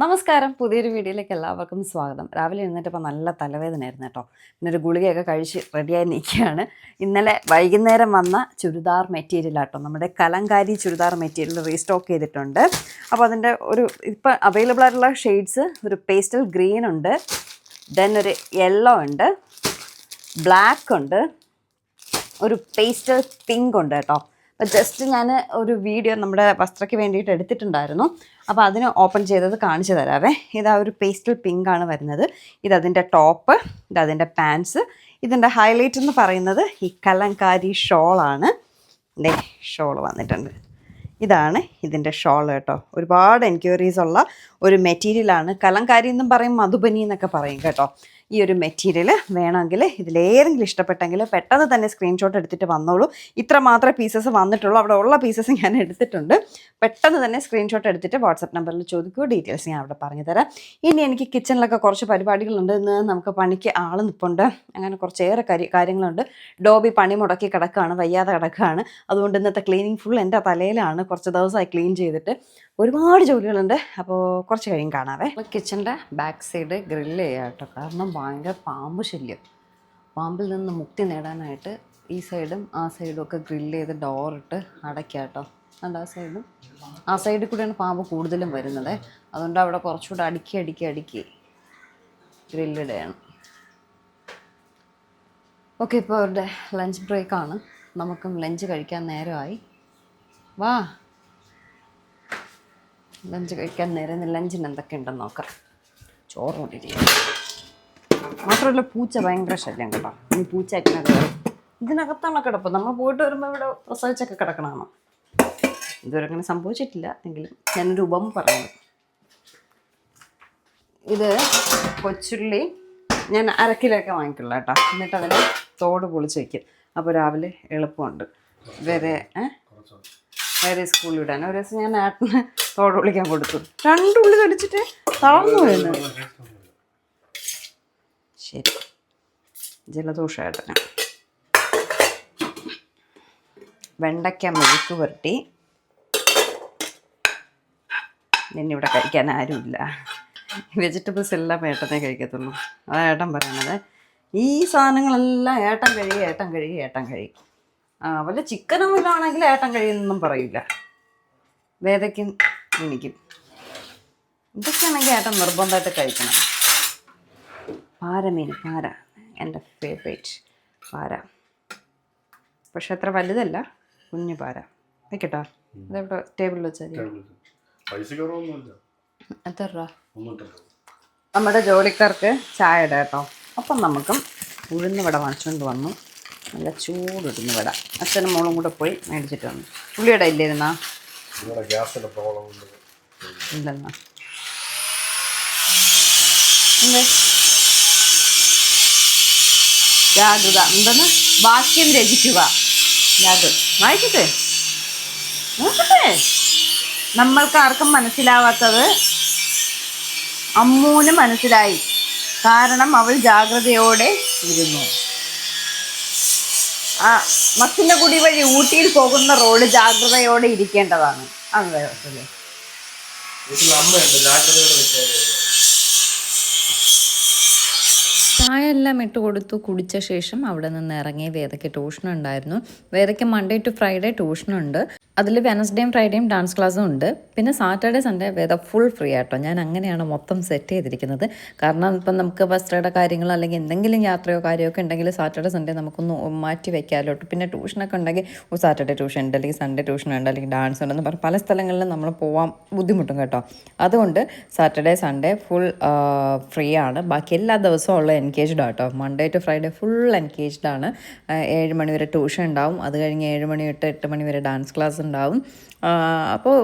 നമസ്കാരം, പുതിയൊരു വീഡിയോയിലേക്ക് എല്ലാവർക്കും സ്വാഗതം. രാവിലെ എഴുന്നേറ്റപ്പോൾ നല്ല തലവേദനയായിരുന്നു കേട്ടോ. പിന്നെ ഒരു ഗുളികയൊക്കെ കഴിച്ച് റെഡിയായി നിൽക്കുകയാണ്. ഇന്നലെ വൈകുന്നേരം വന്ന ചുരിദാർ മെറ്റീരിയലാട്ടോ, നമ്മുടെ കലങ്കാരി ചുരിദാർ മെറ്റീരിയൽ റീസ്റ്റോക്ക് ചെയ്തിട്ടുണ്ട്. അപ്പോൾ അതിൻ്റെ ഇപ്പോൾ അവൈലബിൾ ആയിട്ടുള്ള ഷെയ്ഡ്സ് ഒരു പേസ്റ്റൽ ഗ്രീൻ ഉണ്ട്, ദെൻ ഒരു യെല്ലോ ഉണ്ട്, ബ്ലാക്ക് ഉണ്ട്, ഒരു പേസ്റ്റൽ പിങ്ക് ഉണ്ട് കേട്ടോ. അപ്പോൾ ജസ്റ്റ് ഞാൻ ഒരു വീഡിയോ നമ്മുടെ വസ്ത്രയ്ക്ക് വേണ്ടിയിട്ട് എടുത്തിട്ടുണ്ടായിരുന്നു. അപ്പോൾ അതിന് ഓപ്പൺ ചെയ്തത് കാണിച്ചു തരാവേ. ഇതാ ഒരു പേസ്റ്റൽ പിങ്കാണ് വരുന്നത്. ഇതതിൻ്റെ ടോപ്പ്, ഇതതിൻ്റെ പാൻസ്. ഇതിൻ്റെ ഹൈലൈറ്റ് എന്ന് പറയുന്നത് ഈ കലങ്കാരി ഷോളാണ്. ഷോൾ വന്നിട്ടുണ്ട്. ഇതാണ് ഇതിൻ്റെ ഷോൾ കേട്ടോ. ഒരുപാട് എൻക്വയറീസ് ഉള്ള ഒരു മെറ്റീരിയലാണ്. കലങ്കാരി എന്നും പറയും, മധുബനി എന്നൊക്കെ പറയും കേട്ടോ. ഈ ഒരു മെറ്റീരിയൽ വേണമെങ്കിൽ ഇതിലേതെങ്കിലും ഇഷ്ടപ്പെട്ടെങ്കിൽ പെട്ടെന്ന് തന്നെ സ്ക്രീൻഷോട്ട് എടുത്തിട്ട് വന്നോളൂ. ഇത്ര മാത്രമേ പീസസ് വന്നിട്ടുള്ളൂ. അവിടെ ഉള്ള പീസസ് ഞാൻ എടുത്തിട്ടുണ്ട്. പെട്ടെന്ന് തന്നെ സ്ക്രീൻഷോട്ട് എടുത്തിട്ട് വാട്സപ്പ് നമ്പറിൽ ചോദിക്കുക, ഡീറ്റെയിൽസ് ഞാൻ അവിടെ പറഞ്ഞു തരാം. ഇനി എനിക്ക് കിച്ചണിലൊക്കെ കുറച്ച് പരിപാടികളുണ്ട്. ഇന്ന് നമുക്ക് പണിക്ക് ആൾ നിൽപ്പുണ്ട്. അങ്ങനെ കുറച്ചേറെ കാര്യങ്ങളുണ്ട്. ഡോബി പണി മുടക്കി കിടക്കുകയാണ്, വയ്യാതെ കിടക്കുകയാണ്. അതുകൊണ്ട് ഇന്നത്തെ ക്ലീനിങ് ഫുൾ എൻ്റെ തലയിലാണ്. കുറച്ച് ദിവസമായി ക്ലീൻ ചെയ്തിട്ട് ഒരുപാട് ജോലികളുണ്ട്. അപ്പോൾ കുറച്ച് കഴിയും കാണാവേ. കിച്ചൻ്റെ ബാക്ക് സൈഡ് ഗ്രില്ല് ചെയ്യാം കേട്ടോ. കാരണം ഭയങ്കര പാമ്പ് ശല്യം. പാമ്പിൽ നിന്ന് മുക്തി നേടാനായിട്ട് ഈ സൈഡും ആ സൈഡും ഒക്കെ ഗ്രില്ല് ചെയ്ത് ഡോറിട്ട് അടയ്ക്കാം കേട്ടോ. ആ സൈഡും ആ സൈഡിൽ കൂടെയാണ് പാമ്പ് കൂടുതലും വരുന്നത്. അതുകൊണ്ട് അവിടെ കുറച്ചുകൂടെ അടുക്കി ഗ്രില്ലിടുകയാണ്. ഓക്കെ, ഇപ്പോൾ അവരുടെ ലഞ്ച് ബ്രേക്കാണ്. നമുക്കും ലഞ്ച് കഴിക്കാൻ നേരമായി. വാ, ലഞ്ച് കഴിക്കാൻ നേരം. ലഞ്ചിന് എന്തൊക്കെ ഉണ്ടെന്ന് നോക്കാം. ചോറ് കൊണ്ടിരിക്കും. മാത്രമല്ല പൂച്ച ഭയങ്കര ശല്യം കേട്ടോ. ഇനി പൂച്ചയൊക്കെ കയറും. ഇതിനകത്താണ് കിടപ്പ്. നമ്മൾ പോയിട്ട് വരുമ്പോൾ ഇവിടെ പ്രസവിച്ചൊക്കെ കിടക്കണമാണ്. ഇതുവരെ അങ്ങനെ സംഭവിച്ചിട്ടില്ല. എങ്കിലും ഞാനൊരു ഉപമ പറയുന്നത്. ഇത് കൊച്ചുള്ളി ഞാൻ അരക്കിലൊക്കെ വാങ്ങിക്കുള്ളൂ കേട്ടോ. എന്നിട്ട് അതിന് തോട് പൊളിച്ച് വയ്ക്കും. അപ്പോൾ രാവിലെ എളുപ്പമുണ്ട്. വേറെ സ്കൂളിൽ വിടാൻ ഒരു ദിവസം ഞാൻ ഏട്ടന് തോട് പൊളിക്കാൻ കൊടുത്തു. 2 ഉള്ളി തൊലിച്ചിട്ട് തളർന്നു പോയിരുന്നു. ശരി, ജലദോഷമായിട്ടന്. വെണ്ടയ്ക്ക മെഴുക്ക് പുരട്ടി. ഇവിടെ കഴിക്കാൻ ആരുമില്ല. വെജിറ്റബിൾസ് എല്ലാം ഏട്ടനെ കഴിക്കത്തുള്ളൂ. അതാണ് ഏട്ടൻ പറയണത്. ഈ സാധനങ്ങളെല്ലാം ഏട്ടൻ കഴുകി. വല്ല ചിക്കനും ഇതാണെങ്കിൽ ഏട്ടൻ കഴിയുന്നൊന്നും പറയില്ല. വേദയ്ക്കും എനിക്കും ഇതൊക്കെയാണെങ്കിൽ ഏട്ടൻ നിർബന്ധമായിട്ട് കഴിക്കണം. പാരമീൻ, പാര എൻ്റെ ഫേവറേറ്റ് പാര. പക്ഷെ അത്ര വലുതല്ല, കുഞ്ഞു പാര. വെക്കട്ടോ, ഇതെവിടെ ടേബിളിൽ വെച്ചാൽ എത്ര രൂപ? നമ്മുടെ ജോലിക്കാർക്ക് ചായ ഇടാം കേട്ടോ. അപ്പം നമുക്കും ഉഴുന്ന് വട വാങ്ങിച്ചുകൊണ്ട് വന്നു. നല്ല ചൂടുടുന്ന വട. അച്ഛനും മോളും കൂടെ പോയി മേടിച്ചിട്ട് വന്നു. പുള്ളിയുടെ ഇല്ലായിരുന്നാ? ഇല്ലെന്നാ? ജാഗ്രത എന്തെന്ന്? വാക്യം രചിക്കുക. വായിക്കട്ടെ, നോക്കട്ടെ. നമ്മൾക്ക് ആർക്കും മനസ്സിലാവാത്തത് അമ്മൂന് മനസ്സിലായി. കാരണം അവൾ ജാഗ്രതയോടെ ഇരുന്നു. മസിനഗുഡി വഴി ഊട്ടിയിൽ പോകുന്ന റോഡ് ജാഗ്രതയോടെ ഇരിക്കേണ്ടതാണ്. അല്ലേ? ചായ എല്ലാം ഇട്ട് കൊടുത്തു. കുടിച്ച ശേഷം അവിടെ നിന്ന് ഇറങ്ങി. വേദയ്ക്ക് ട്യൂഷനുണ്ടായിരുന്നു. വേദയ്ക്ക് മൺഡേ ടു ഫ്രൈഡേ ട്യൂഷനുണ്ട്. അതിൽ വെനസ്ഡേയും ഫ്രൈഡേയും ഡാൻസ് ക്ലാസ്സും ഉണ്ട്. പിന്നെ സാറ്റർഡേ സൺഡേ വേദ ഫുൾ ഫ്രീ ആട്ടോ. ഞാൻ അങ്ങനെയാണ് മൊത്തം സെറ്റ് ചെയ്തിരിക്കുന്നത്. കാരണം ഇപ്പം നമുക്ക് ബസ്സുടെ കാര്യങ്ങളോ അല്ലെങ്കിൽ എന്തെങ്കിലും യാത്രയോ കാര്യമൊക്കെ ഉണ്ടെങ്കിൽ സാറ്റർഡേ സൺഡേ നമുക്കൊന്ന് മാറ്റി വയ്ക്കാമല്ലോ. പിന്നെ ട്യൂഷനൊക്കെ ഉണ്ടെങ്കിൽ സാറ്റർഡേ ട്യൂഷൻ ഉണ്ട്, അല്ലെങ്കിൽ സൺഡേ ട്യൂഷൻ ഉണ്ട്, അല്ലെങ്കിൽ ഡാൻസ് ഉണ്ടെന്ന് പറഞ്ഞ് പല സ്ഥലങ്ങളിലും നമ്മൾ പോകാൻ ബുദ്ധിമുട്ടും കേട്ടോ. അതുകൊണ്ട് സാറ്റർഡേ സൺഡേ ഫുൾ ഫ്രീ ആണ്. ബാക്കി എല്ലാ ദിവസവും ഉള്ള എൻഗേജ്ഡ് ആട്ടോ. Monday to Friday full engaged ആണ്. 7 മണി വരെ ട്യൂഷൻ ഉണ്ടാവും. അത് കഴിഞ്ഞ് 7 മണി തൊട്ട് 8 മണി വരെ ഡാൻസ് ക്ലാസ് ഉണ്ടാവും. അപ്പോൾ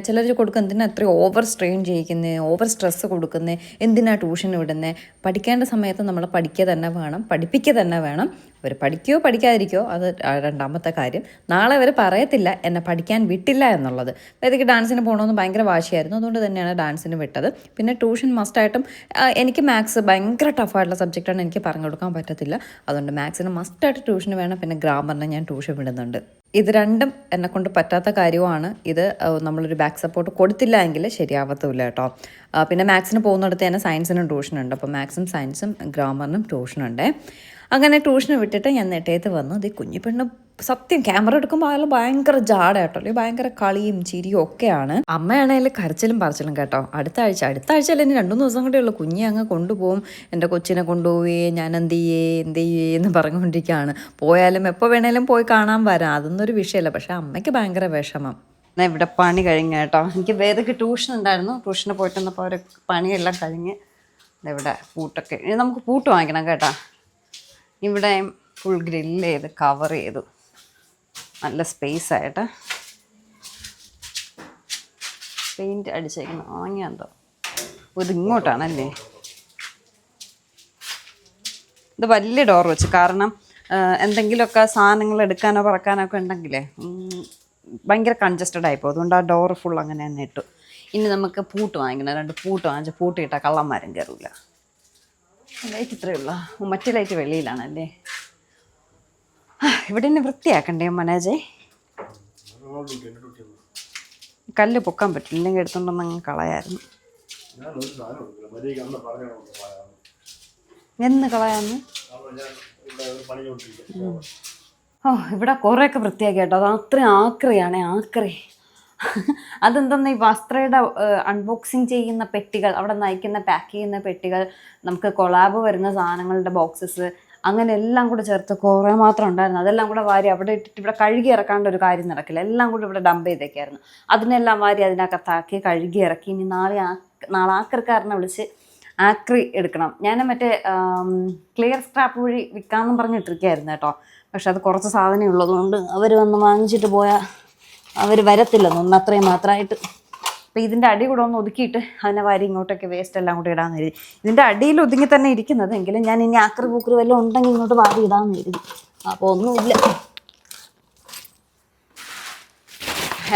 ചിലർ കൊടുക്കും, എന്തിനാ അത്രയും ഓവർ സ്ട്രെയിൻ ചെയ്യിക്കുന്നത്, ഓവർ സ്ട്രെസ്സ് കൊടുക്കുന്നത്, എന്തിനാ ട്യൂഷൻ വിടുന്നത്? പഠിക്കേണ്ട സമയത്ത് നമ്മൾ പഠിക്കുക തന്നെ വേണം, പഠിപ്പിക്കുക തന്നെ വേണം. അവർ പഠിക്കുകയോ പഠിക്കാതിരിക്കുകയോ അത് രണ്ടാമത്തെ കാര്യം. നാളെ അവർ പറയത്തില്ല എന്നെ പഠിക്കാൻ വിട്ടില്ല എന്നുള്ളത്. വേദിക്ക് ഡാൻസിന് പോകണമെന്ന് ഭയങ്കര വാശിയായിരുന്നു. അതുകൊണ്ട് തന്നെയാണ് ഡാൻസിന് വിട്ടത്. പിന്നെ ട്യൂഷൻ മസ്റ്റായിട്ടും എനിക്ക് മാത്സ് ഭയങ്കര ടഫായിട്ടുള്ള സബ്ജക്റ്റാണ്, എനിക്ക് പറഞ്ഞു കൊടുക്കാൻ പറ്റത്തില്ല. അതുകൊണ്ട് മാത്സിന് മസ്റ്റായിട്ട് ട്യൂഷന് വേണം. പിന്നെ ഗ്രാമറിന് ഞാൻ ട്യൂഷൻ വിടുന്നുണ്ട്. ഇത് രണ്ടും എന്നെക്കൊണ്ട് പറ്റാത്ത കാര്യമാണ്. ഇത് നമ്മളൊരു ബാക്ക് സപ്പോർട്ട് കൊടുത്തില്ല എങ്കിൽ ശരിയാവത്തുമില്ല കേട്ടോ. പിന്നെ മാത്സിന് പോകുന്നിടത്ത് തന്നെ സയൻസിനും ട്യൂഷനുണ്ട്. അപ്പോൾ മാത്സും സയൻസും ഗ്രാമറിനും ട്യൂഷനുണ്ട്. അങ്ങനെ ട്യൂഷന് വിട്ടിട്ട് ഞാൻ നെട്ടയത്ത് വന്നു. ഇത് കുഞ്ഞു പെണ്ണ് സത്യം ക്യാമറ എടുക്കുമ്പോൾ അയാൾ ഭയങ്കര ജാടാട്ടോ, അല്ലെങ്കിൽ ഭയങ്കര കളിയും ചിരിയും ഒക്കെയാണ്. അമ്മയാണെങ്കിൽ കരച്ചിലും പറച്ചിലും കേട്ടോ. അടുത്ത ആഴ്ച അല്ല, ഇനി 2-3 ദിവസം കൂടെ ഉള്ളൂ, കുഞ്ഞെ അങ്ങ് കൊണ്ടുപോകും. എൻ്റെ കൊച്ചിനെ കൊണ്ടുപോയി ഞാൻ എന്ത് ചെയ്യേ എന്ന് പറഞ്ഞുകൊണ്ടിരിക്കുകയാണ്. പോയാലും എപ്പോൾ വേണേലും പോയി കാണാൻ വരാം, അതൊന്നും ഒരു വിഷയമല്ല. പക്ഷെ അമ്മയ്ക്ക് ഭയങ്കര വിഷമം. ഇവിടെ പണി കഴിഞ്ഞ കേട്ടോ. എനിക്ക് വേദയ്ക്ക് ട്യൂഷൻ ഉണ്ടായിരുന്നു. ട്യൂഷന് പോയിട്ട് വന്നപ്പോൾ അവർ പണിയെല്ലാം കഴിഞ്ഞ് ഇവിടെ പൂട്ടൊക്കെ, ഇനി നമുക്ക് പൂട്ട് വാങ്ങിക്കണം കേട്ടോ. ഇവിടെ ഫുൾ ഗ്രില്ല് ചെയ്ത് കവർ ചെയ്തു, നല്ല സ്പേസ് ആയിട്ട് പെയിൻറ്റ് അടിച്ചേക്കണം. വാങ്ങിയാന്തോ ഇത് ഇങ്ങോട്ടാണല്ലേ. ഇത് വലിയ ഡോർ വെച്ച്, കാരണം എന്തെങ്കിലുമൊക്കെ സാധനങ്ങൾ എടുക്കാനോ പറക്കാനോ ഒക്കെ ഉണ്ടെങ്കിലേ ഭയങ്കര കൺജസ്റ്റഡ് ആയിപ്പോൾ, അതുകൊണ്ട് ആ ഡോർ ഫുൾ അങ്ങനെ തന്നെ ഇട്ടു. ഇനി നമുക്ക് പൂട്ട് വാങ്ങിക്കണം. 2 പൂട്ട് വാങ്ങിച്ച് പൂട്ടിയിട്ടാൽ കള്ളന്മാരും കയറില്ല. ലൈറ്റ് ഇത്രയേ ഉള്ളൂ, മറ്റേ ലൈറ്റ് വെളിയിലാണല്ലേ. ഇവിടെ തന്നെ വൃത്തിയാക്കണ്ടേ മനോജേ. കല്ല് പൊക്കാൻ പറ്റില്ല, ഇല്ലെങ്കിൽ എടുത്തോണ്ടൊന്നും അങ്ങ് കളയായിരുന്നു. എന്ന് കളയാന്ന് ഇവിടെ കുറേയൊക്കെ വൃത്തിയാക്കി കേട്ടോ. അത് അത്രയും ആക്രിയാണ്, ആക്രി. അതെന്തെന്ന്, ഈ വസ്ത്രയുടെ അൺബോക്സിങ് ചെയ്യുന്ന പെട്ടികൾ, അവിടെ നയിക്കുന്ന പാക്ക് ചെയ്യുന്ന പെട്ടികൾ, നമുക്ക് കൊളാബ് വരുന്ന സാധനങ്ങളുടെ ബോക്സസ്, അങ്ങനെ എല്ലാം കൂടെ ചേർത്ത് കുറേ മാത്രം ഉണ്ടായിരുന്നു. അതെല്ലാം കൂടെ വാരി അവിടെ ഇട്ടിട്ട് ഇവിടെ കഴുകി ഇറക്കാണ്ട് ഒരു കാര്യം നടക്കില്ല. എല്ലാം കൂടെ ഇവിടെ ഡംപ് ചെയ്തേക്കായിരുന്നു. അതിനെല്ലാം വാരി അതിനകത്താക്കി കഴുകി ഇറക്കി. ഇനി നാളെ ആക്രിക്കാരനെ വിളിച്ച് ആക്രി എടുക്കണം. ഞാൻ മറ്റേ ക്ലിയർ സ്ക്രാപ്പ് വഴി വിൽക്കാമെന്നും പറഞ്ഞിട്ടിരിക്കുകയായിരുന്നു കേട്ടോ. പക്ഷെ അത് കുറച്ച് സാധനം ഉള്ളതുകൊണ്ട് അവർ വന്ന് വാങ്ങിച്ചിട്ട് പോയാൽ അവർ വരത്തില്ലെന്ന് ഒന്ന്, അത്രയും മാത്രമായിട്ട്. അപ്പോൾ ഇതിൻ്റെ അടി കൂടെ ഒന്ന് ഒതുക്കിയിട്ട് അതിനെ വാരി ഇങ്ങോട്ടൊക്കെ വേസ്റ്റ് എല്ലാം കൂടി ഇടാമെന്ന് കരുതി. ഇതിൻ്റെ അടിയിൽ ഒതുങ്ങി തന്നെ ഇരിക്കുന്നത്, എങ്കിലും ഞാൻ ഇനി ആക്രി പൂക്കറി വല്ലതും ഉണ്ടെങ്കിൽ ഇങ്ങോട്ട് വാരി ഇടാമെന്ന് കരുതി. അപ്പോൾ ഒന്നുമില്ല.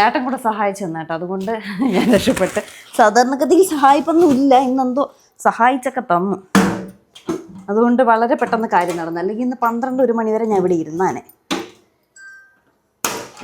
ഏട്ടൻ കൂടെ സഹായിച്ചു തന്നു കേട്ടോ, അതുകൊണ്ട് ഞാൻ രക്ഷപ്പെട്ട്. സാധാരണഗതിയിൽ സഹായിപ്പൊന്നും ഇല്ല, ഇന്നെന്തോ സഹായിച്ചൊക്കെ തന്നു, അതുകൊണ്ട് വളരെ പെട്ടെന്ന് കാര്യം നടന്നു. അല്ലെങ്കിൽ ഇന്ന് 12-1 മണി വരെ ഞാൻ ഇവിടെ ഇരുന്നാനെ.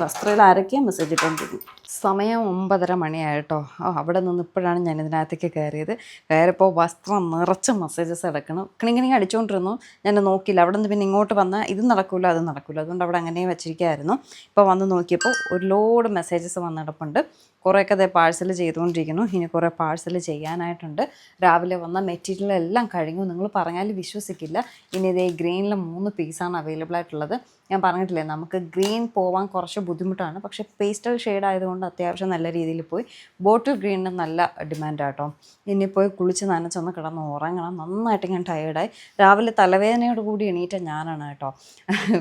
വസ്ത്രയിൽ ആരൊക്കെയാണ് മെസ്സേജ് ഇട്ടുകൊണ്ടിരുന്നു. സമയം 9:30 മണിയായിട്ടോ. അവിടെ നിന്ന് ഇപ്പോഴാണ് ഞാൻ ഇതിനകത്തേക്ക് കയറിയപ്പോൾ വസ്ത്രം നിറച്ച് മെസ്സേജസ് എടുക്കണം. ക്ലിങ്ങിങ് അടിച്ചുകൊണ്ടിരുന്നു, ഞാൻ നോക്കിയില്ല. അവിടെ നിന്ന് പിന്നെ ഇങ്ങോട്ട് വന്നാൽ ഇത് നടക്കില്ല അത് നടക്കില്ല, അതുകൊണ്ട് അവിടെ അങ്ങനെ വെച്ചിരിക്കുകയായിരുന്നു. ഇപ്പോൾ വന്ന് നോക്കിയപ്പോൾ ഒരു ലോഡ് മെസ്സേജസ് വന്നിടപ്പുണ്ട്. കുറേയൊക്കെ അതേ പാഴ്സൽ ചെയ്തുകൊണ്ടിരിക്കുന്നു. ഇനി കുറേ പാഴ്സൽ ചെയ്യാനായിട്ടുണ്ട്. രാവിലെ വന്ന മെറ്റീരിയൽ എല്ലാം കഴിഞ്ഞു. നിങ്ങൾ പറഞ്ഞാൽ വിശ്വസിക്കില്ല. ഇനി ഇതേ ഗ്രീനിൽ 3 പീസാണ് അവൈലബിൾ ആയിട്ടുള്ളത്. ഞാൻ പറഞ്ഞിട്ടില്ലേ, നമുക്ക് ഗ്രീൻ പോവാൻ കുറച്ച് ബുദ്ധിമുട്ടാണ്, പക്ഷേ പേസ്റ്റൽ ഷെയ്ഡ് ആയതുകൊണ്ട് അത്യാവശ്യം നല്ല രീതിയിൽ പോയി. ബോട്ടിൽ ഗ്രീനിന് നല്ല ഡിമാൻഡാട്ടോ. ഇനി പോയി കുളിച്ച് നനച്ചൊന്ന് കിടന്ന് ഉറങ്ങണം. നന്നായിട്ട് ഞാൻ ടയേർഡായി. രാവിലെ തലവേദനയോട് കൂടി എണീറ്റ ഞാനാണ് കേട്ടോ.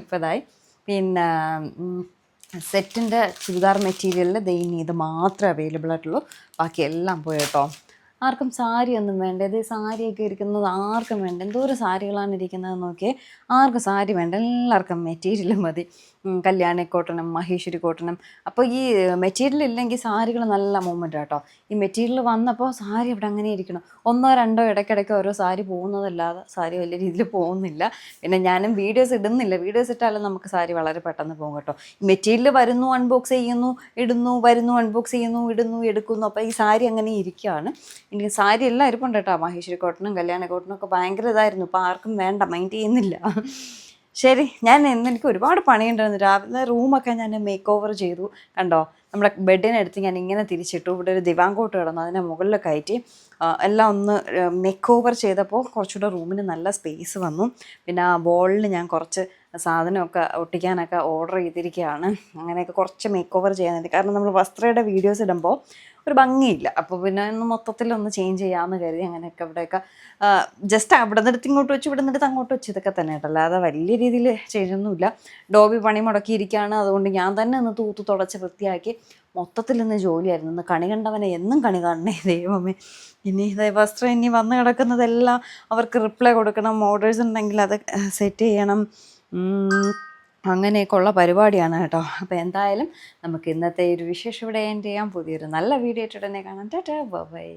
ഇപ്പോൾ ഇതായി. പിന്നെ സെറ്റിൻ്റെ ചുരിദാർ മെറ്റീരിയലിൽ ഇനി ഇത് മാത്രമേ അവൈലബിൾ ആയിട്ടുള്ളൂ. ബാക്കി എല്ലാം പോയി കേട്ടോ. ആർക്കും സാരിയൊന്നും വേണ്ട. ഇത് സാരിയൊക്കെ ഇരിക്കുന്നത് ആർക്കും വേണ്ട. എന്തോരം സാരികളാണ് ഇരിക്കുന്നത് നോക്കിയേ. ആർക്കും സാരി വേണ്ട, എല്ലാവർക്കും മെറ്റീരിയൽ മതി. കല്യാണി കോട്ടനും മഹേശ്വരി കോട്ടനും. അപ്പോൾ ഈ മെറ്റീരിയൽ ഇല്ലെങ്കിൽ സാരികൾ നല്ല മൂവ്മെൻ്റ് കേട്ടോ. ഈ മെറ്റീരിയൽ വന്നപ്പോൾ സാരി ഇവിടെ അങ്ങനെ ഇരിക്കണം. 1-2 ഇടയ്ക്കിടയ്ക്ക് ഓരോ സാരി പോകുന്നതല്ലാതെ സാരി വലിയ രീതിയിൽ പോകുന്നില്ല. പിന്നെ ഞാനും വീഡിയോസ് ഇടുന്നില്ല. വീഡിയോസ് ഇട്ടാലും നമുക്ക് സാരി വളരെ പെട്ടെന്ന് പോകും കേട്ടോ. മെറ്റീരിയൽ വരുന്നു, അൺബോക്സ് ചെയ്യുന്നു, ഇടുന്നു, വരുന്നു, അൺബോക്സ് ചെയ്യുന്നു, ഇടുന്നു, എടുക്കുന്നു. അപ്പോൾ ഈ സാരി അങ്ങനെ ഇരിക്കുകയാണ്. എനിക്ക് സാരി എല്ലാം ഇരിപ്പുണ്ട് കേട്ടോ. മഹേശ്വരി കോട്ടനും കല്യാണ കോട്ടനും ഒക്കെ ഭയങ്കര ഇതായിരുന്നു. ഇപ്പോൾ ആർക്കും വേണ്ട, മൈൻഡ് ചെയ്യുന്നില്ല. ശരി, എനിക്ക് ഒരുപാട് പണിയുണ്ടായിരുന്നു. രാവിലെ റൂമൊക്കെ ഞാൻ മേക്ക് ഓവർ ചെയ്തു. കണ്ടോ, നമ്മുടെ ബെഡിനെടുത്ത് ഞാൻ ഇങ്ങനെ തിരിച്ചിട്ടു. ഇവിടെ ഒരു ദിവാങ്കോട്ട് കിടന്നു, അതിനെ മുകളിൽ കയറ്റി എല്ലാം ഒന്ന് മേക്ക് ഓവർ ചെയ്തപ്പോൾ കുറച്ചുകൂടെ റൂമിന് നല്ല സ്പേസ് വന്നു. പിന്നെ ആ വോളിൽ ഞാൻ കുറച്ച് സാധനമൊക്കെ ഒട്ടിക്കാനൊക്കെ ഓർഡർ ചെയ്തിരിക്കുകയാണ്. അങ്ങനെയൊക്കെ കുറച്ച് മേക്ക് ഓവർ ചെയ്യാനുണ്ട്. കാരണം നമ്മൾ വസ്ത്രയുടെ വീഡിയോസ് ഇടുമ്പോൾ ഒരു ഭംഗിയില്ല. അപ്പോൾ പിന്നെ ഒന്ന് മൊത്തത്തിലൊന്ന് ചേഞ്ച് ചെയ്യാമെന്ന് കരുതി. അങ്ങനെയൊക്കെ ഇവിടെയൊക്കെ ജസ്റ്റ് അവിടെ നിന്നെടുത്ത് ഇങ്ങോട്ട് വെച്ച്, ഇവിടെ നിന്നെടുത്ത് അങ്ങോട്ട് വെച്ച്, ഇതൊക്കെ തന്നെ കേട്ടോ. അല്ലാതെ വലിയ രീതിയിൽ ചേഞ്ചൊന്നുമില്ല. ഡോബി പണി മുടക്കിയിരിക്കുകയാണ്. അതുകൊണ്ട് ഞാൻ തന്നെ ഒന്ന് തൂത്ത് തുടച്ച് വൃത്തിയാക്കി മൊത്തത്തിൽ ഇന്ന് ജോലിയായിരുന്നു. ഇന്ന് കണി കണ്ടവനെ എന്നും കണി കാണണേ ദൈവമേ. ഇനി വസ്ത്രം ഇനി വന്ന് കിടക്കുന്നതെല്ലാം അവർക്ക് റിപ്ലൈ കൊടുക്കണം. ഓർഡേഴ്സ് ഉണ്ടെങ്കിൽ അത് സെറ്റ് ചെയ്യണം. അങ്ങനെയൊക്കെ ഉള്ള പരിപാടിയാണ് കേട്ടോ. അപ്പോൾ എന്തായാലും നമുക്ക് ഇന്നത്തെ ഒരു വിശേഷം ഇവിടെ എൻഡ് ചെയ്യാം. പുതിയൊരു നല്ല വീഡിയോ ആയിട്ട് ഉടനെ കാണാം. ടാറ്റാ, ബൈ.